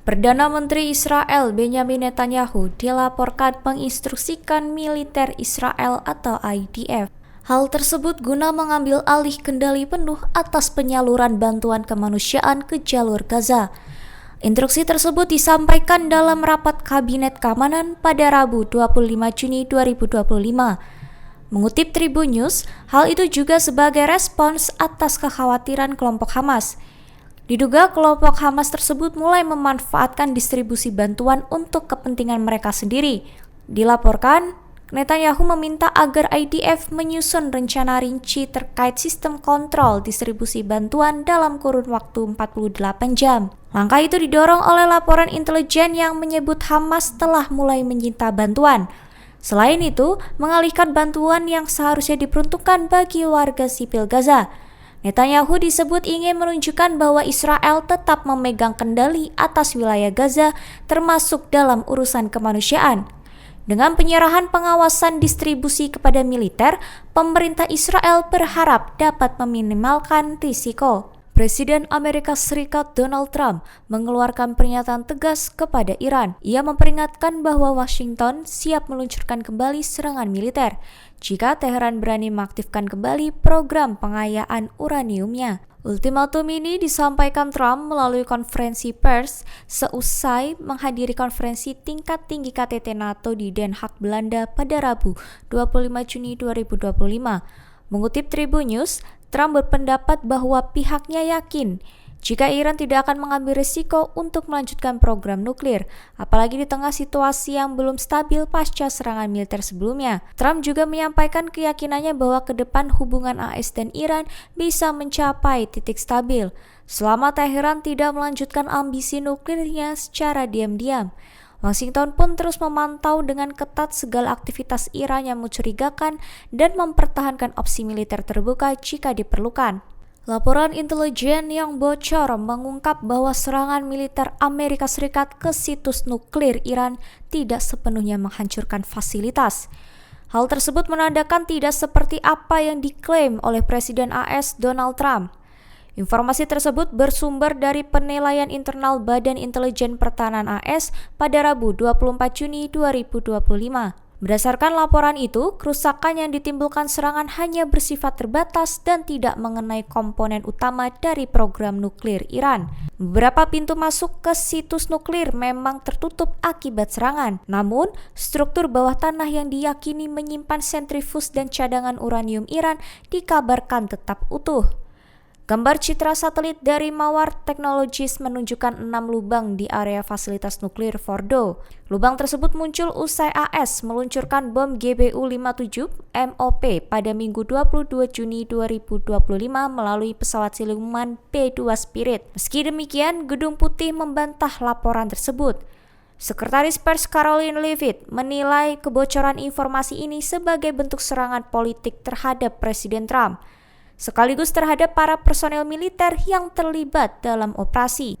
Perdana Menteri Israel Benjamin Netanyahu dilaporkan menginstruksikan militer Israel atau IDF. Hal tersebut guna mengambil alih kendali penuh atas penyaluran bantuan kemanusiaan ke jalur Gaza. Instruksi tersebut disampaikan dalam rapat Kabinet Keamanan pada Rabu 25 Juni 2025. Mengutip Tribun News, hal itu juga sebagai respons atas kekhawatiran kelompok Hamas. Diduga kelompok Hamas tersebut mulai memanfaatkan distribusi bantuan untuk kepentingan mereka sendiri. Dilaporkan, Netanyahu meminta agar IDF menyusun rencana rinci terkait sistem kontrol distribusi bantuan dalam kurun waktu 48 jam. Langkah itu didorong oleh laporan intelijen yang menyebut Hamas telah mulai menyita bantuan. Selain itu, mengalihkan bantuan yang seharusnya diperuntukkan bagi warga sipil Gaza. Netanyahu disebut ingin menunjukkan bahwa Israel tetap memegang kendali atas wilayah Gaza termasuk dalam urusan kemanusiaan. Dengan penyerahan pengawasan distribusi kepada militer, pemerintah Israel berharap dapat meminimalkan risiko. Presiden Amerika Serikat Donald Trump mengeluarkan pernyataan tegas kepada Iran. Ia memperingatkan bahwa Washington siap meluncurkan kembali serangan militer jika Teheran berani mengaktifkan kembali program pengayaan uraniumnya. Ultimatum ini disampaikan Trump melalui konferensi pers seusai menghadiri konferensi tingkat tinggi KTT NATO di Den Haag, Belanda pada Rabu 25 Juni 2025. Mengutip Tribun News, Trump berpendapat bahwa pihaknya yakin jika Iran tidak akan mengambil risiko untuk melanjutkan program nuklir, apalagi di tengah situasi yang belum stabil pasca serangan militer sebelumnya. Trump juga menyampaikan keyakinannya bahwa ke depan hubungan AS dan Iran bisa mencapai titik stabil selama Teheran tidak melanjutkan ambisi nuklirnya secara diam-diam. Washington pun terus memantau dengan ketat segala aktivitas Iran yang mencurigakan dan mempertahankan opsi militer terbuka jika diperlukan. Laporan intelijen yang bocor mengungkap bahwa serangan militer Amerika Serikat ke situs nuklir Iran tidak sepenuhnya menghancurkan fasilitas. Hal tersebut menandakan tidak seperti apa yang diklaim oleh Presiden AS Donald Trump. Informasi tersebut bersumber dari penilaian internal Badan Intelijen Pertahanan AS pada Rabu 24 Juni 2025. Berdasarkan laporan itu, kerusakan yang ditimbulkan serangan hanya bersifat terbatas dan tidak mengenai komponen utama dari program nuklir Iran. Beberapa pintu masuk ke situs nuklir memang tertutup akibat serangan. Namun, struktur bawah tanah yang diyakini menyimpan sentrifus dan cadangan uranium Iran dikabarkan tetap utuh. Gambar citra satelit dari Mawar Technologies menunjukkan 6 lubang di area fasilitas nuklir Fordo. Lubang tersebut muncul usai AS meluncurkan bom GBU-57 MOP pada Minggu 22 Juni 2025 melalui pesawat siluman B-2 Spirit. Meski demikian, Gedung Putih membantah laporan tersebut. Sekretaris Pers Karoline Leavitt menilai kebocoran informasi ini sebagai bentuk serangan politik terhadap Presiden Trump, sekaligus terhadap para personel militer yang terlibat dalam operasi.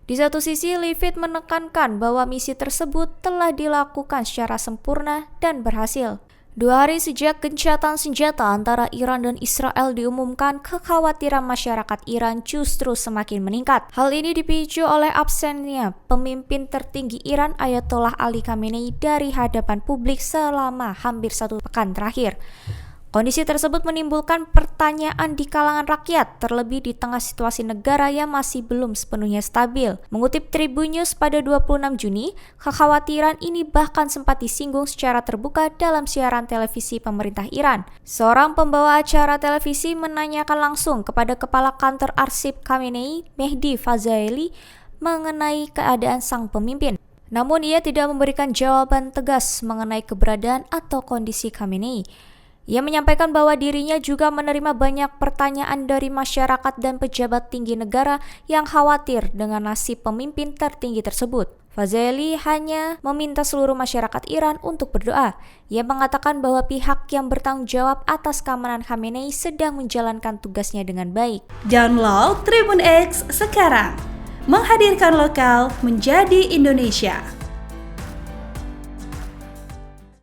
Di satu sisi, Leavitt menekankan bahwa misi tersebut telah dilakukan secara sempurna dan berhasil. 2 hari sejak gencatan senjata antara Iran dan Israel diumumkan, kekhawatiran masyarakat Iran justru semakin meningkat. Hal ini dipicu oleh absennya pemimpin tertinggi Iran Ayatollah Ali Khamenei dari hadapan publik selama hampir 1 pekan terakhir. Kondisi tersebut menimbulkan pertanyaan di kalangan rakyat, terlebih di tengah situasi negara yang masih belum sepenuhnya stabil. Mengutip Tribun News pada 26 Juni, kekhawatiran ini bahkan sempat disinggung secara terbuka dalam siaran televisi pemerintah Iran. Seorang pembawa acara televisi menanyakan langsung kepada Kepala Kantor Arsip Khamenei, Mehdi Fazeli, mengenai keadaan sang pemimpin. Namun ia tidak memberikan jawaban tegas mengenai keberadaan atau kondisi Khamenei. Ia menyampaikan bahwa dirinya juga menerima banyak pertanyaan dari masyarakat dan pejabat tinggi negara yang khawatir dengan nasib pemimpin tertinggi tersebut. Fazeli hanya meminta seluruh masyarakat Iran untuk berdoa. Ia mengatakan bahwa pihak yang bertanggung jawab atas keamanan Khamenei sedang menjalankan tugasnya dengan baik. Download Tribun X sekarang, menghadirkan lokal menjadi Indonesia.